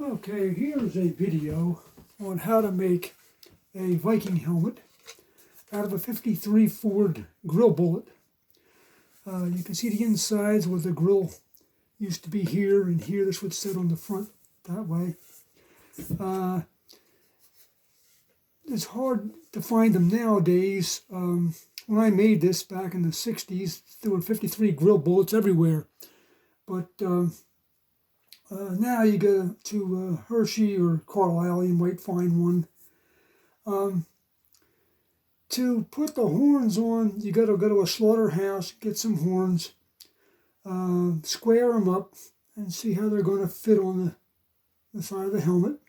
Okay, here's a video on how to make a Viking helmet out of a 53 Ford grill bullet. You can see the insides where the grill used to be here and here. This would sit on the front that way. It's hard to find them nowadays. When I made this back in the 60s, there were 53 grill bullets everywhere. But now you go to Hershey or Carlisle, you might find one. To put the horns on, you got to go to a slaughterhouse, get some horns, square them up, and see how they're going to fit on the side of the helmet.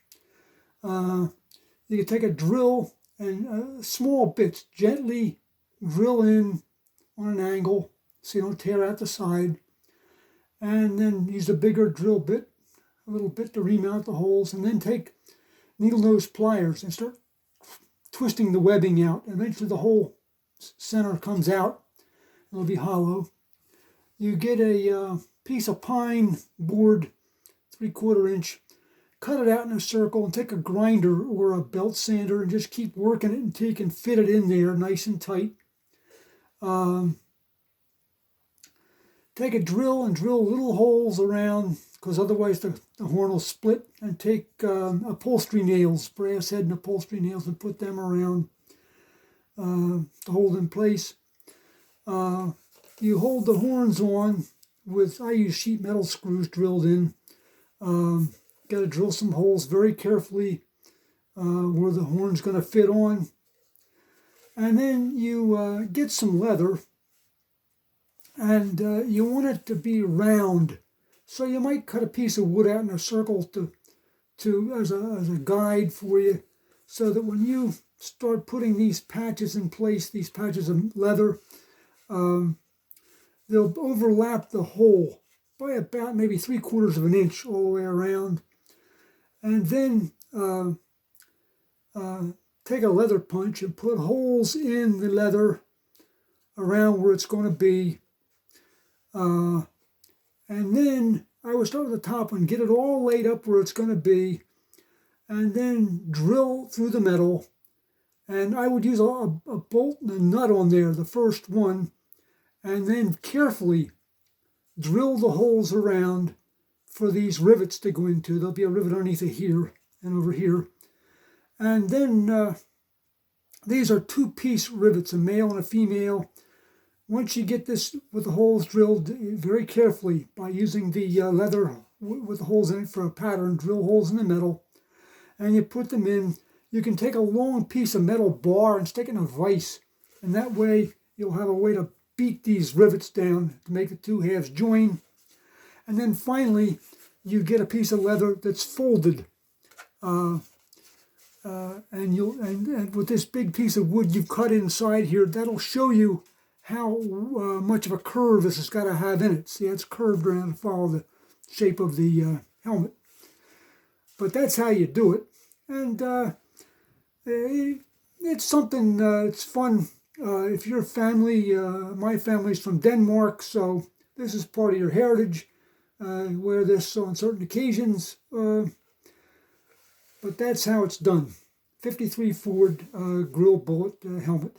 You can take a drill and small bits, gently drill in on an angle so you don't tear out the side, and then use a bigger drill bit, a little bit to remount the holes, and then take needle nose pliers and start twisting the webbing out. Eventually the whole center comes out. It'll be hollow. You get a piece of pine board, 3/4 inch, cut it out in a circle and take a grinder or a belt sander and just keep working it until you can fit it in there nice and tight. Take a drill and drill little holes around, because otherwise the horn will split, and take upholstery nails, brass head and upholstery nails, and put them around to hold in place. You hold the horns on with, I use sheet metal screws drilled in. Got to drill some holes very carefully where the horn's going to fit on. And then you get some leather, and you want it to be round. So you might cut a piece of wood out in a circle as a guide for you, so that when you start putting these patches in place, these patches of leather, they'll overlap the hole by about maybe 3/4 of an inch all the way around. And then take a leather punch and put holes in the leather around where it's going to be. And then I would start at the top and get it all laid up where it's going to be, and then drill through the metal. And I would use a bolt and a nut on there, the first one, and then carefully drill the holes around for these rivets to go into. There'll be a rivet underneath it here and over here. And then these are 2-piece rivets, a male and a female. Once you get this with the holes drilled very carefully by using the leather with the holes in it for a pattern, drill holes in the metal, and you put them in, you can take a long piece of metal bar and stick it in a vise, and that way you'll have a way to beat these rivets down to make the two halves join. And then finally, you get a piece of leather that's folded, and with this big piece of wood you've cut inside here, that'll show you how much of a curve this has got to have in it. See, it's curved around to follow the shape of the helmet. But that's how you do it. And it's something, it's fun. If your family, my family's from Denmark, so this is part of your heritage. Wear this on certain occasions. But that's how it's done. 53 Ford grill bullet helmet.